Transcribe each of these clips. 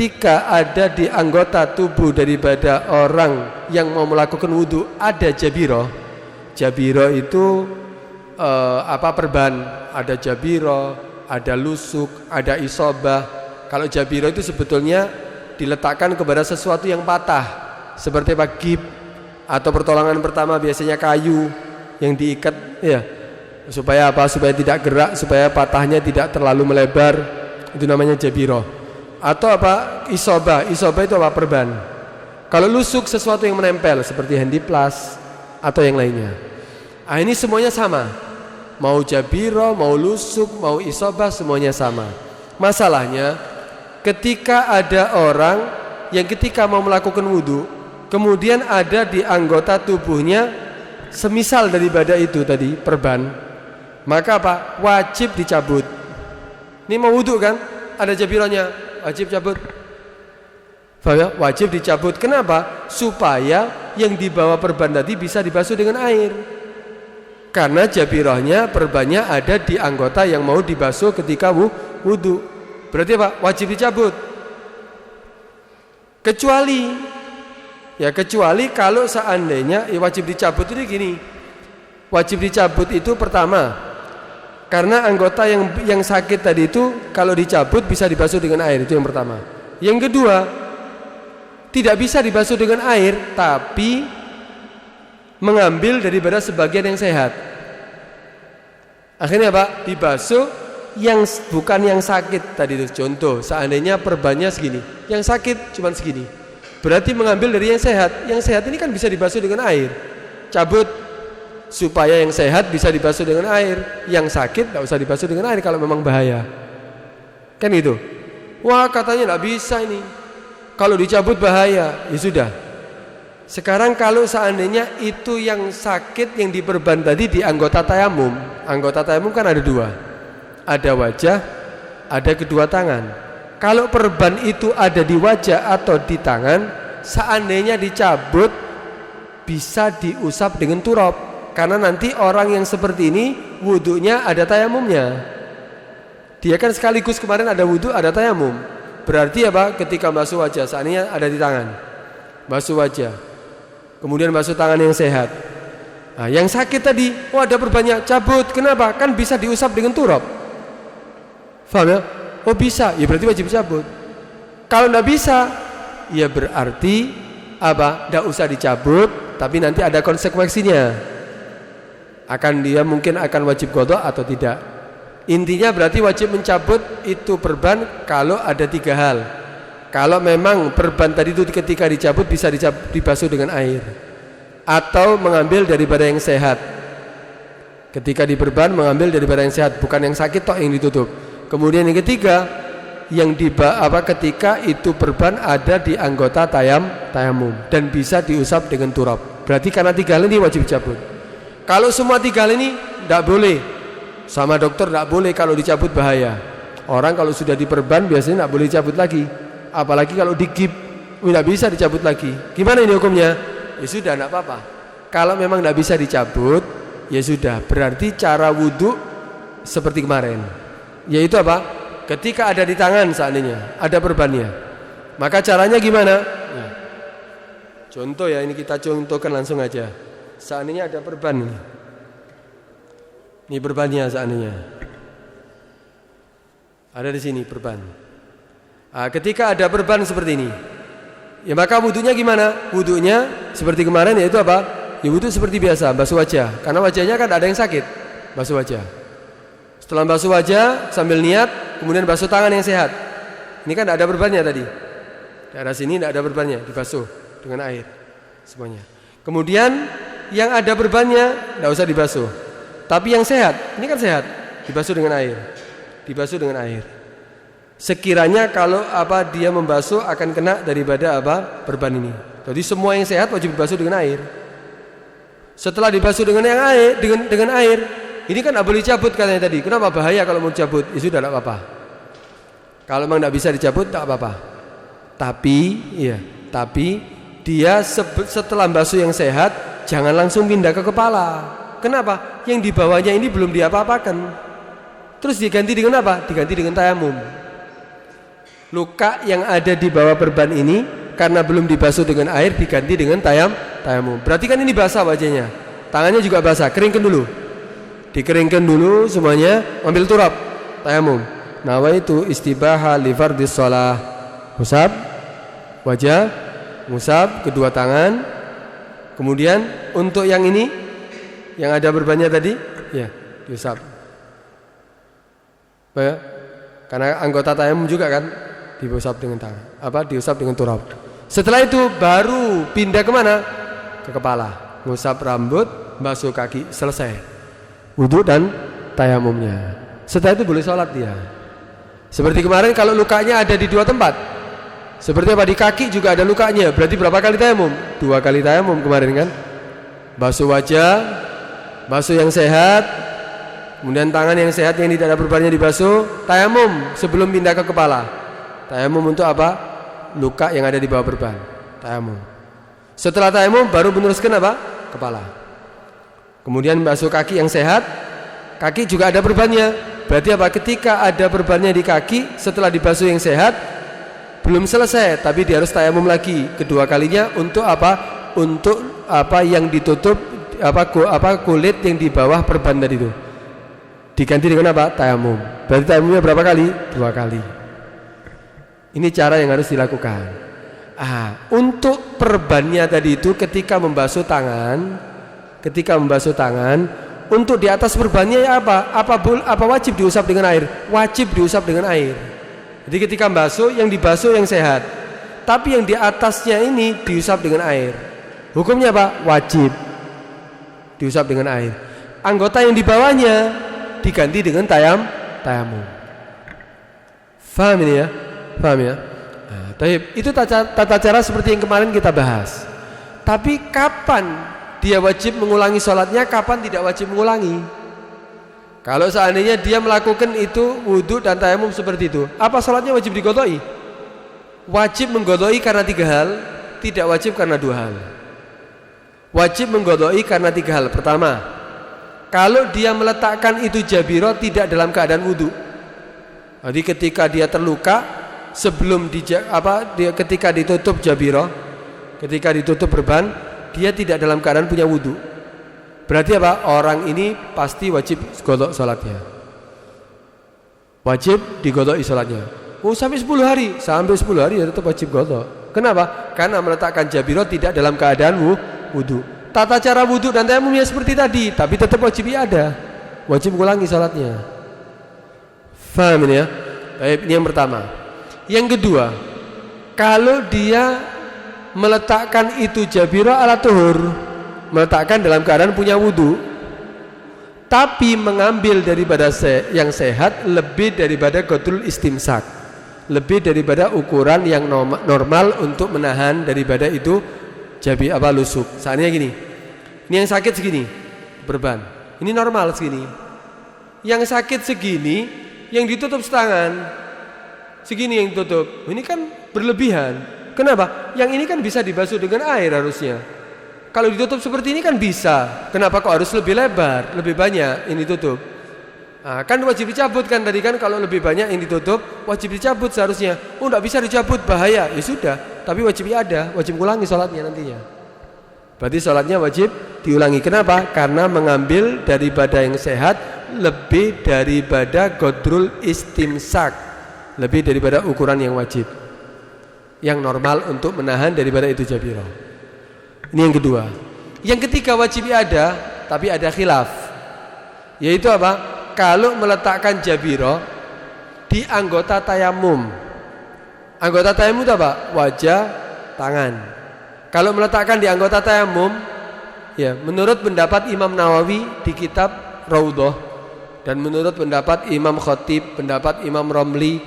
ketika ada di anggota tubuh daripada orang yang mau melakukan wudhu ada jabiro. Jabiro itu perban, ada jabiro, ada lusuk, ada isobah. Kalau jabiro itu sebetulnya diletakkan kepada sesuatu yang patah, seperti gip atau pertolongan pertama biasanya kayu yang diikat ya, supaya supaya tidak gerak, supaya patahnya tidak terlalu melebar, itu namanya jabiro. Atau isobah itu perban. Kalau lusuk sesuatu yang menempel seperti handiplas atau yang lainnya. Ini semuanya sama, mau jabiro, mau lusuk, mau isobah, semuanya sama. Masalahnya ketika ada orang yang ketika mau melakukan wudhu kemudian ada di anggota tubuhnya semisal daripada itu tadi perban, maka wajib dicabut. Ini mau wudhu kan, ada jabironya, wajib cabut. Wajib dicabut. Kenapa? Supaya yang dibawa perban tadi bisa dibasuh dengan air. Karena jabirohnya, perbannya ada di anggota yang mau dibasuh ketika wudhu. Berarti wajib dicabut. Kecuali kalau seandainya wajib dicabut itu gini. Wajib dicabut itu pertama, karena anggota yang sakit tadi itu kalau dicabut bisa dibasuh dengan air, itu yang pertama. Yang kedua, tidak bisa dibasuh dengan air, tapi mengambil daripada sebagian yang sehat. Akhirnya dibasuh yang bukan yang sakit tadi itu. Contoh, seandainya perbannya segini, yang sakit cuma segini, berarti mengambil dari yang sehat. Yang sehat ini kan bisa dibasuh dengan air, cabut supaya yang sehat bisa dibasuh dengan air, yang sakit tidak usah dibasuh dengan air kalau memang bahaya. Kan itu. Wah, katanya tidak bisa ini, kalau dicabut bahaya. Ya sudah. Sekarang kalau seandainya itu yang sakit yang diperban tadi di anggota tayamum. Anggota tayamum kan ada dua, ada wajah, ada kedua tangan. Kalau perban itu ada di wajah atau di tangan, seandainya dicabut bisa diusap dengan turab. Karena nanti orang yang seperti ini wudhunya ada tayamumnya. Dia kan sekaligus kemarin ada wudhu, ada tayamum. Berarti ketika basuh wajah, seandainya ada di tangan, basuh wajah, kemudian basuh tangan yang sehat. Nah, yang sakit tadi, ada perbannya, cabut. Kenapa? Kan bisa diusap dengan turab. Faham ya? Oh bisa, ya berarti wajib cabut. Kalau tidak bisa, ya berarti tidak usah dicabut, tapi nanti ada konsekuensinya. Dia mungkin akan wajib qadha atau tidak. Intinya berarti wajib mencabut itu perban kalau ada tiga hal. Kalau memang perban tadi itu ketika dicabut bisa dibasuh dengan air, atau mengambil daripada yang sehat. Ketika diperban mengambil daripada yang sehat, bukan yang sakit toh yang ditutup. Kemudian yang ketiga, yang ketika itu perban ada di anggota tayamum dan bisa diusap dengan turab. Berarti karena tiga hal ini wajib dicabut. Kalau semua tiga hal ini tidak boleh, sama dokter tidak boleh, kalau dicabut bahaya. Orang kalau sudah diperban biasanya tidak boleh dicabut lagi. Apalagi kalau digip, tidak bisa dicabut lagi. Gimana ini hukumnya? Ya sudah, tidak apa-apa. Kalau memang tidak bisa dicabut, ya sudah. Berarti cara wudhu seperti kemarin, yaitu ketika ada di tangan seandainya ada perbannya, maka caranya gimana? Nah, contoh ya, ini kita contohkan langsung aja. Seandainya ada perban ini perbannya, seandainya ada di sini perban. Ketika ada perban seperti ini, ya maka wudhunya gimana? Wudhunya seperti kemarin, yaitu ya wudhu seperti biasa, basuh wajah. Karena wajahnya kan ada yang sakit, basuh wajah. Setelah basuh wajah sambil niat, kemudian basuh tangan yang sehat. Ini kan tidak ada perbannya tadi, daerah sini tidak ada perbannya, dibasuh dengan air semuanya. Kemudian yang ada perbannya tidak usah dibasuh, tapi yang sehat, ini kan sehat, dibasuh dengan air, dibasuh dengan air. Sekiranya kalau dia membasuh akan kena daripada perban ini. Jadi semua yang sehat wajib dibasuh dengan air. Setelah dibasuh dengan air, dengan air, ini kan tidak boleh cabut katanya tadi. Kenapa? Bahaya kalau mau cabut. Ya sudah, tidak apa-apa. Kalau memang tidak bisa dicabut, tidak apa-apa. Tapi dia setelah basuh yang sehat, jangan langsung pindah ke kepala. Kenapa? Yang di bawahnya ini belum diapa-apakan. Terus diganti dengan apa? Diganti dengan tayamum. Luka yang ada di bawah perban ini karena belum dibasuh dengan air diganti dengan tayamum. Berarti kan ini basah wajahnya, tangannya juga basah, keringkan dulu. Dikeringkan dulu semuanya, ambil turab, tayamum. Nawaitu istibaha li fardhis shalah. Usap wajah, usap kedua tangan. Kemudian untuk yang ini yang ada berbannya tadi, ya, diusap. Ya, karena anggota tayamum juga kan diusap dengan tangan, diusap dengan turab. Setelah itu baru pindah kemana? Ke kepala, ngusap rambut, basuh kaki, selesai wudu dan tayamumnya. Setelah itu boleh sholat dia. Seperti kemarin kalau lukanya ada di dua tempat, seperti apa, di kaki juga ada lukanya, berarti berapa kali tayamum? 2 kali tayamum kemarin kan. Basuh wajah, basuh yang sehat, kemudian tangan yang sehat yang tidak ada berbannya dibasuh, tayamum sebelum pindah ke kepala. Tayamum untuk apa? Luka yang ada di bawah berban, tayamum. Setelah tayamum baru meneruskan apa? Kepala. Kemudian basuh kaki yang sehat, kaki juga ada berbannya. Berarti apa? Ketika ada berbannya di kaki, setelah dibasuh yang sehat, belum selesai, tapi dia harus tayamum lagi kedua kalinya untuk apa? Untuk apa yang ditutup kulit yang di bawah perban tadi itu. Diganti dengan apa? Tayamum. Berarti tayamumnya berapa kali? 2 kali. Ini cara yang harus dilakukan. Untuk perbannya tadi itu ketika membasuh tangan, untuk di atas perbannya ya apa wajib diusap dengan air? Wajib diusap dengan air. Jadi ketika membasuh, yang dibasuh yang sehat, tapi yang di atasnya ini diusap dengan air. Hukumnya apa? Wajib diusap dengan air. Anggota yang di bawahnya diganti dengan tayamum. Faham ini ya? Paham ya? Itu tata cara seperti yang kemarin kita bahas. Tapi kapan dia wajib mengulangi sholatnya, kapan tidak wajib mengulangi? Kalau seandainya dia melakukan itu wudu dan tayamum seperti itu, apa sholatnya wajib digodoi? Wajib menggodoi karena 3 hal, tidak wajib karena 2 hal. Wajib menggodoi karena 3 hal. Pertama, kalau dia meletakkan itu jabiro tidak dalam keadaan wudu. Jadi ketika dia terluka, sebelum ketika ditutup jabiro, ketika ditutup berban, dia tidak dalam keadaan punya wudu. Berarti apa? Orang ini pasti wajib godok sholatnya. Wajib digodoi sholatnya. Sampai 10 hari, ya tetap wajib godok. Kenapa? Karena meletakkan jabiro tidak dalam keadaan wudu. Tata cara wudu dan tayamumnya seperti tadi, tapi tetap wajib ada. Wajib mengulangi sholatnya. Faham ini ya? Baik, ini yang pertama. Yang kedua, kalau dia meletakkan itu jabiro ala tuhur, meletakkan dalam keadaan punya wudu, tapi mengambil daripada yang sehat lebih daripada qadrul istimsak, lebih daripada ukuran yang normal untuk menahan daripada itu lusuk. Saatnya gini, ini yang sakit segini berban, ini normal segini. Yang sakit segini, yang ditutup setangan segini yang ditutup, ini kan berlebihan. Kenapa? Yang ini kan bisa dibasuh dengan air harusnya. Kalau ditutup seperti ini kan bisa. Kenapa kok harus lebih lebar, lebih banyak ini tutup? Kan wajib dicabut kan tadi kan, kalau lebih banyak yang ditutup wajib dicabut seharusnya. Enggak bisa dicabut, bahaya. Ya sudah, tapi wajib ada, wajib ulangi sholatnya nantinya. Berarti sholatnya wajib diulangi. Kenapa? Karena mengambil daripada yang sehat lebih daripada qadrul istimsak, lebih daripada ukuran yang wajib, yang normal untuk menahan daripada itu jabiro. Ini yang kedua. Yang ketiga wajib ada, tapi ada khilaf. Yaitu apa? Kalau meletakkan jabiro di anggota tayamum. Anggota tayamum itu apa? Wajah, tangan. Kalau meletakkan di anggota tayamum, ya, menurut pendapat Imam Nawawi di kitab Raudhah dan menurut pendapat Imam Khatib, pendapat Imam Romli,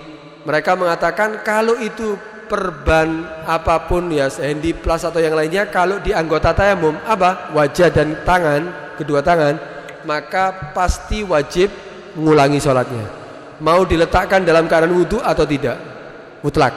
mereka mengatakan kalau itu perban apapun ya, handi plus atau yang lainnya, kalau di anggota tayamum wajah dan tangan, kedua tangan, maka pasti wajib mengulangi sholatnya, mau diletakkan dalam keadaan wudu atau tidak, mutlak.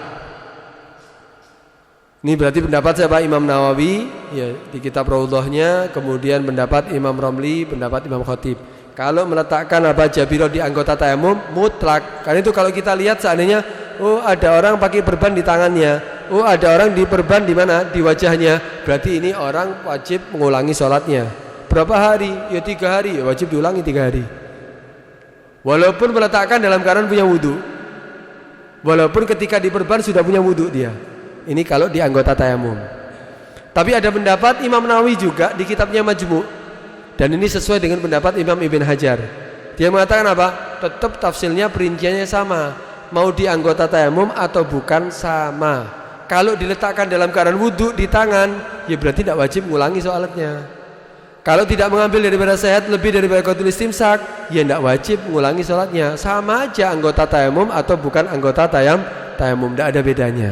Ini berarti pendapat siapa? Imam Nawawi ya, di kitab Raudhahnya, kemudian pendapat Imam Romli, pendapat Imam Khatib. Kalau meletakkan jabiro di anggota tayamum mutlak. Karena itu kalau kita lihat seandainya oh ada orang pakai perban di tangannya, oh ada orang di perban di mana? Di wajahnya. Berarti ini orang wajib mengulangi sholatnya. Berapa hari? Ya 3 hari, ya wajib diulangi 3 hari. Walaupun meletakkan dalam keadaan punya wudu, walaupun ketika diperban sudah punya wudu dia. Ini kalau di anggota tayamum. Tapi ada pendapat Imam Nawawi juga di kitabnya Majmu', dan ini sesuai dengan pendapat Imam Ibn Hajar. Dia mengatakan apa? Tetap tafsirnya perinciannya sama, mau di anggota tayamum atau bukan sama. Kalau diletakkan dalam keadaan wudu di tangan, ya berarti tidak wajib mengulangi sholatnya. Kalau tidak mengambil daripada sehat lebih daripada qatul istimsak, ya tidak wajib mengulangi sholatnya. Sama aja anggota tayamum atau bukan anggota tayamum, tidak ada bedanya.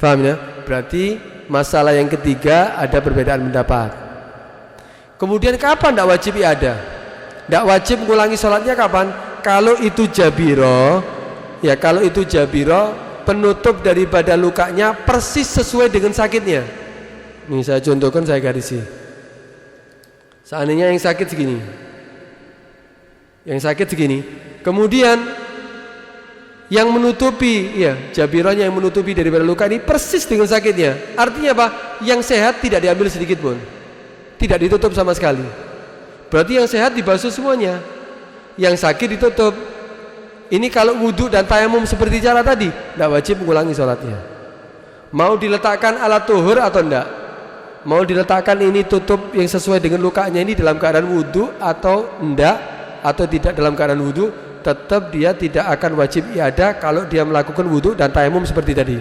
Faham ya? Berarti masalah yang ketiga ada perbedaan pendapat. Kemudian kapan tidak wajib iadah? Tidak wajib mengulangi sholatnya kapan? Kalau itu jabiro, ya kalau itu jabiro, penutup daripada lukanya persis sesuai dengan sakitnya. Ini saya contohkan, saya garisi. Seandainya yang sakit segini, kemudian yang menutupi, ya jabironya yang menutupi daripada luka ini persis dengan sakitnya. Artinya apa? Yang sehat tidak diambil sedikit pun, tidak ditutup sama sekali. Berarti yang sehat dibasuh semuanya, yang sakit ditutup. Ini kalau wudhu dan tayamum seperti cara tadi, tidak wajib mengulangi sholatnya. Mau diletakkan alat tuhur atau tidak, mau diletakkan ini tutup yang sesuai dengan lukanya ini dalam keadaan wudhu atau tidak, atau tidak dalam keadaan wudhu, tetap dia tidak akan wajib iadah kalau dia melakukan wudhu dan tayamum seperti tadi.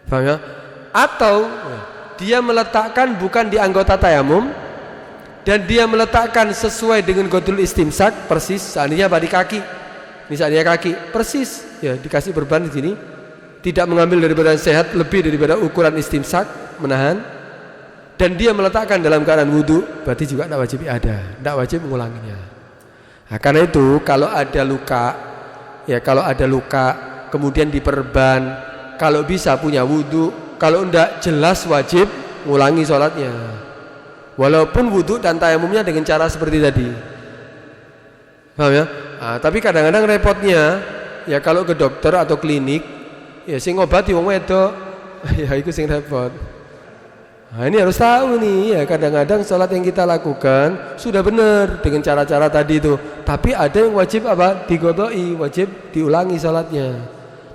Paham ya? Atau dia meletakkan bukan di anggota tayamum, dan dia meletakkan sesuai dengan qatul istimsak persis. Seandainya di kaki, misalnya kaki persis, ya dikasih perban di sini, tidak mengambil daripada sehat lebih daripada ukuran istimsak, menahan, dan dia meletakkan dalam keadaan wudhu, berarti juga tidak wajib ada, tidak wajib mengulanginya. Nah, karena itu kalau ada luka, ya kalau ada luka kemudian diperban, kalau bisa punya wudhu, kalau tidak jelas wajib mengulangi sholatnya. Walaupun wudhu dan tayamumnya dengan cara seperti tadi. Paham ya? Nah, tapi kadang-kadang repotnya, ya kalau ke dokter atau klinik, ya sing ngobati wong wedok, ya itu sing repot. Nah, ini harus tahu nih, ya kadang-kadang sholat yang kita lakukan sudah benar dengan cara-cara tadi itu, tapi ada yang wajib apa? Digodoi, wajib diulangi sholatnya.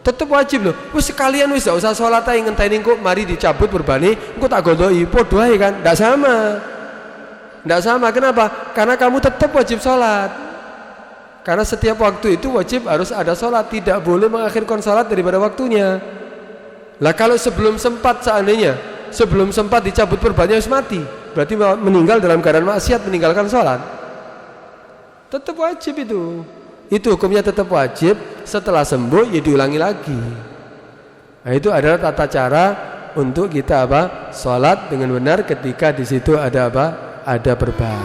Tetap wajib loh. Wis sekalian wis gak usah sholat ae ngenteni kok mari dicabut berbani, engko tak godoi, podo ae kan? Ndak sama. Ndak sama. Kenapa? Karena kamu tetap wajib sholat. Karena setiap waktu itu wajib harus ada sholat, tidak boleh mengakhirkan sholat daripada waktunya. Lah kalau sebelum sempat, seandainya sebelum sempat dicabut perbannya harus mati, berarti meninggal dalam keadaan maksiat, meninggalkan sholat. Tetap wajib itu hukumnya tetap wajib. Setelah sembuh ya diulangi lagi. Nah, itu adalah tata cara untuk kita sholat dengan benar ketika di situ ada ada perban.